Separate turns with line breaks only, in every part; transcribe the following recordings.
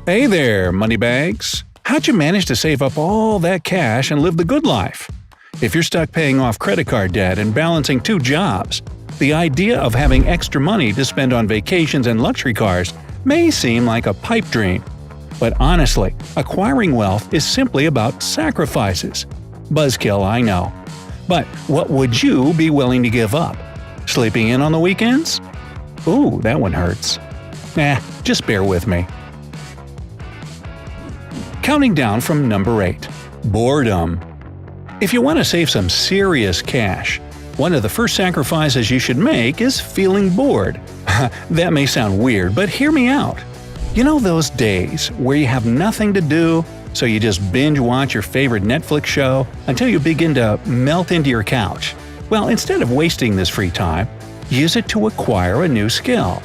Hey there, moneybags! How'd you manage to save up all that cash and live the good life? If you're stuck paying off credit card debt and balancing 2 jobs, the idea of having extra money to spend on vacations and luxury cars may seem like a pipe dream. But honestly, acquiring wealth is simply about sacrifices. Buzzkill, I know. But what would you be willing to give up? Sleeping in on the weekends? Ooh, that one hurts. Just bear with me. Counting down from number 8. Boredom. If you want to save some serious cash, one of the first sacrifices you should make is feeling bored. That may sound weird, but hear me out. You know those days where you have nothing to do, so you just binge watch your favorite Netflix show until you begin to melt into your couch? Well, instead of wasting this free time, use it to acquire a new skill.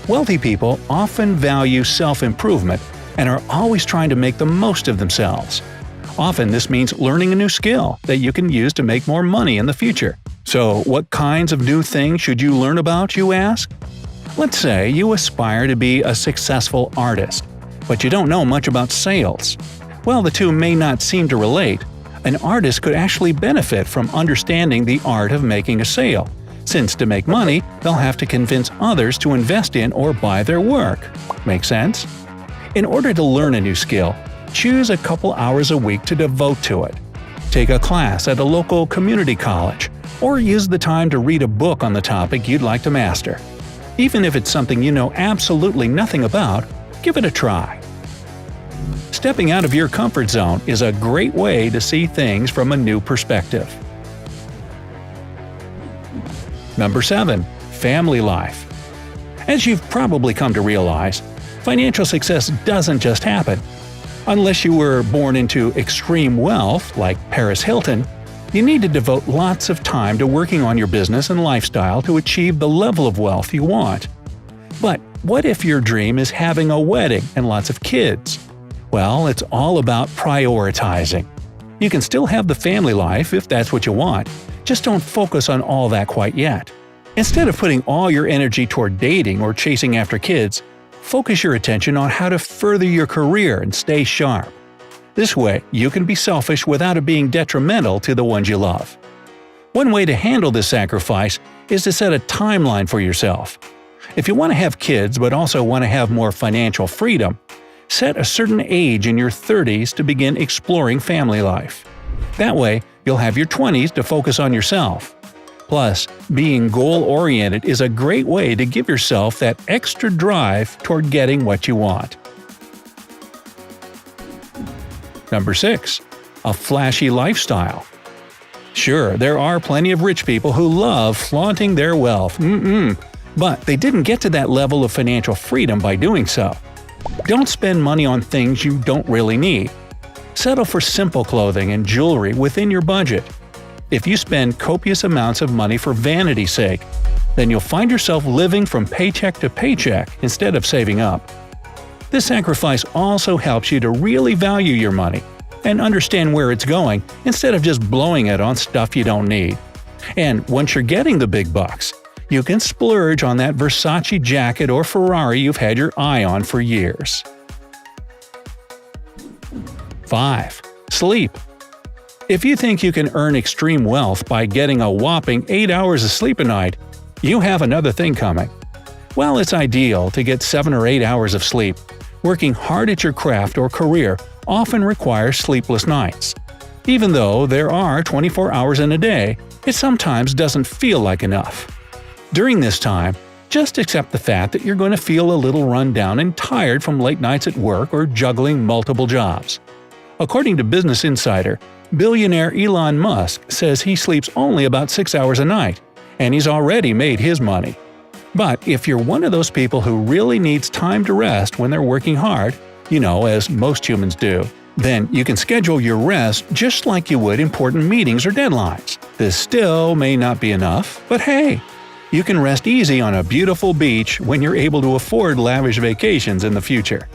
Wealthy people often value self-improvement and are always trying to make the most of themselves. Often this means learning a new skill that you can use to make more money in the future. So what kinds of new things should you learn about, you ask? Let's say you aspire to be a successful artist, but you don't know much about sales. While the two may not seem to relate, an artist could actually benefit from understanding the art of making a sale, since to make money, they'll have to convince others to invest in or buy their work. Make sense? In order to learn a new skill, choose a couple hours a week to devote to it. Take a class at a local community college, or use the time to read a book on the topic you'd like to master. Even if it's something you know absolutely nothing about, give it a try. Stepping out of your comfort zone is a great way to see things from a new perspective. Number 7. Family life. As you've probably come to realize, financial success doesn't just happen. Unless you were born into extreme wealth, like Paris Hilton, you need to devote lots of time to working on your business and lifestyle to achieve the level of wealth you want. But what if your dream is having a wedding and lots of kids? Well, it's all about prioritizing. You can still have the family life if that's what you want, just don't focus on all that quite yet. Instead of putting all your energy toward dating or chasing after kids, focus your attention on how to further your career and stay sharp. This way, you can be selfish without it being detrimental to the ones you love. One way to handle this sacrifice is to set a timeline for yourself. If you want to have kids but also want to have more financial freedom, set a certain age in your 30s to begin exploring family life. That way, you'll have your 20s to focus on yourself. Plus, being goal-oriented is a great way to give yourself that extra drive toward getting what you want. Number 6. A flashy lifestyle. Sure, there are plenty of rich people who love flaunting their wealth, but they didn't get to that level of financial freedom by doing so. Don't spend money on things you don't really need. Settle for simple clothing and jewelry within your budget. If you spend copious amounts of money for vanity's sake, then you'll find yourself living from paycheck to paycheck instead of saving up. This sacrifice also helps you to really value your money and understand where it's going instead of just blowing it on stuff you don't need. And once you're getting the big bucks, you can splurge on that Versace jacket or Ferrari you've had your eye on for years. 5. Sleep. If you think you can earn extreme wealth by getting a whopping 8 hours of sleep a night, you have another thing coming. While it's ideal to get 7 or 8 hours of sleep, working hard at your craft or career often requires sleepless nights. Even though there are 24 hours in a day, it sometimes doesn't feel like enough. During this time, just accept the fact that you're going to feel a little run down and tired from late nights at work or juggling multiple jobs. According to Business Insider, billionaire Elon Musk says he sleeps only about 6 hours a night, and he's already made his money. But if you're one of those people who really needs time to rest when they're working hard, as most humans do, then you can schedule your rest just like you would important meetings or deadlines. This still may not be enough, but hey, you can rest easy on a beautiful beach when you're able to afford lavish vacations in the future.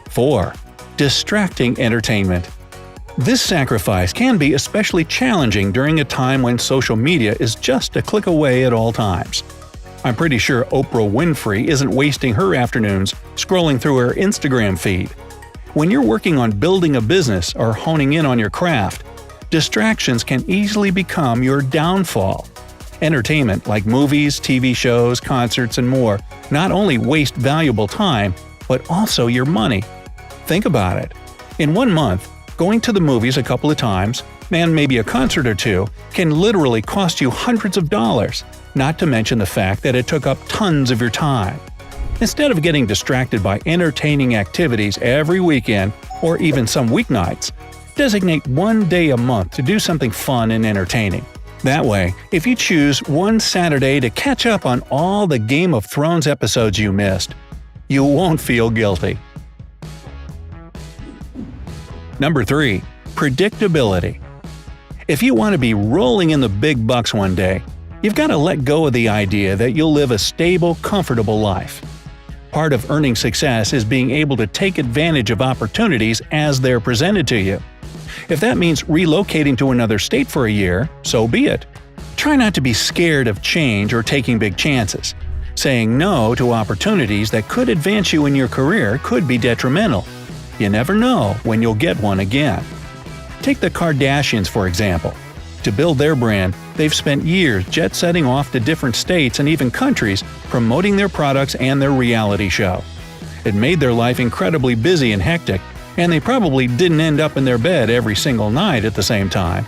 4. Distracting entertainment. This sacrifice can be especially challenging during a time when social media is just a click away at all times. I'm pretty sure Oprah Winfrey isn't wasting her afternoons scrolling through her Instagram feed. When you're working on building a business or honing in on your craft, distractions can easily become your downfall. Entertainment like movies, TV shows, concerts, and more not only waste valuable time, but also your money. Think about it. In 1 month, going to the movies a couple of times, and maybe a concert or two, can literally cost you hundreds of dollars, not to mention the fact that it took up tons of your time. Instead of getting distracted by entertaining activities every weekend or even some weeknights, designate 1 day a month to do something fun and entertaining. That way, if you choose one Saturday to catch up on all the Game of Thrones episodes you missed, you won't feel guilty. Number 3. Predictability. If you want to be rolling in the big bucks one day, you've got to let go of the idea that you'll live a stable, comfortable life. Part of earning success is being able to take advantage of opportunities as they're presented to you. If that means relocating to another state for a year, so be it. Try not to be scared of change or taking big chances. Saying no to opportunities that could advance you in your career could be detrimental. You never know when you'll get one again. Take the Kardashians, for example. To build their brand, they've spent years jet-setting off to different states and even countries promoting their products and their reality show. It made their life incredibly busy and hectic, and they probably didn't end up in their bed every single night at the same time.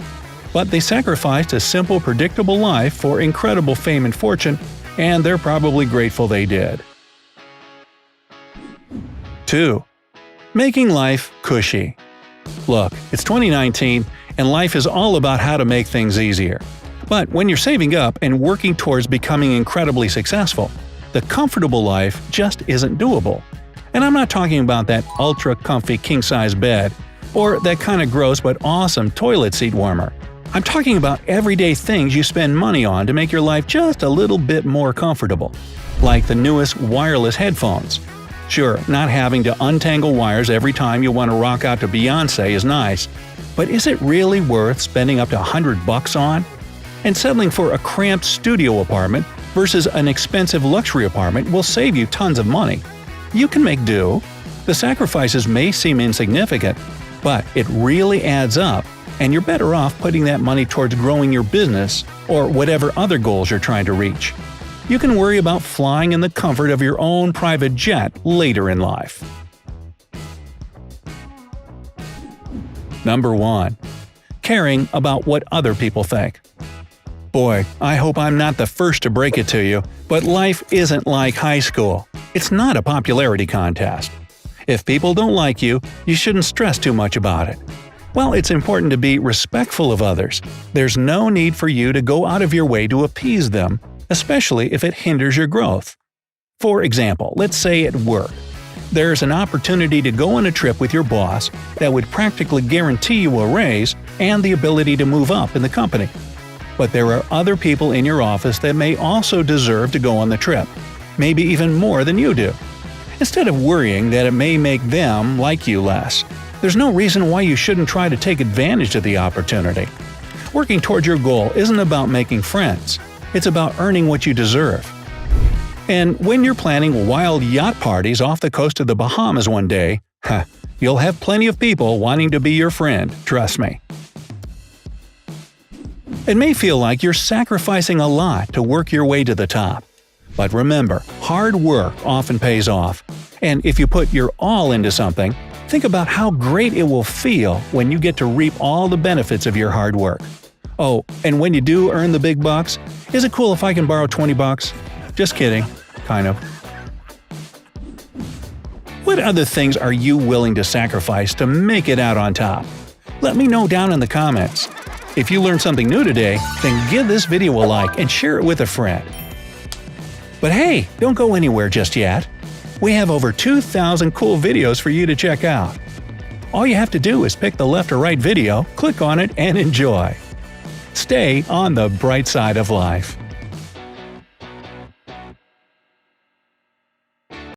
But they sacrificed a simple, predictable life for incredible fame and fortune, and they're probably grateful they did. 2. Making life cushy. Look, it's 2019, and life is all about how to make things easier. But when you're saving up and working towards becoming incredibly successful, the comfortable life just isn't doable. And I'm not talking about that ultra-comfy king-size bed, or that kind of gross but awesome toilet seat warmer. I'm talking about everyday things you spend money on to make your life just a little bit more comfortable. Like the newest wireless headphones. Sure, not having to untangle wires every time you want to rock out to Beyoncé is nice, but is it really worth spending up to $100 on? And settling for a cramped studio apartment versus an expensive luxury apartment will save you tons of money. You can make do. The sacrifices may seem insignificant, but it really adds up, and you're better off putting that money towards growing your business or whatever other goals you're trying to reach. You can worry about flying in the comfort of your own private jet later in life. Number 1. Caring about what other people think. Boy, I hope I'm not the first to break it to you, but life isn't like high school. It's not a popularity contest. If people don't like you, you shouldn't stress too much about it. While it's important to be respectful of others, there's no need for you to go out of your way to appease them, especially if it hinders your growth. For example, let's say at work, there's an opportunity to go on a trip with your boss that would practically guarantee you a raise and the ability to move up in the company. But there are other people in your office that may also deserve to go on the trip, maybe even more than you do. Instead of worrying that it may make them like you less, there's no reason why you shouldn't try to take advantage of the opportunity. Working toward your goal isn't about making friends. It's about earning what you deserve. And when you're planning wild yacht parties off the coast of the Bahamas one day, you'll have plenty of people wanting to be your friend, trust me. It may feel like you're sacrificing a lot to work your way to the top. But remember, hard work often pays off. And if you put your all into something, think about how great it will feel when you get to reap all the benefits of your hard work. Oh, and when you do earn the big bucks, is it cool if I can borrow $20? Just kidding. Kind of. What other things are you willing to sacrifice to make it out on top? Let me know down in the comments. If you learned something new today, then give this video a like and share it with a friend. But hey, don't go anywhere just yet. We have over 2,000 cool videos for you to check out. All you have to do is pick the left or right video, click on it, and enjoy. Stay on the bright side of life.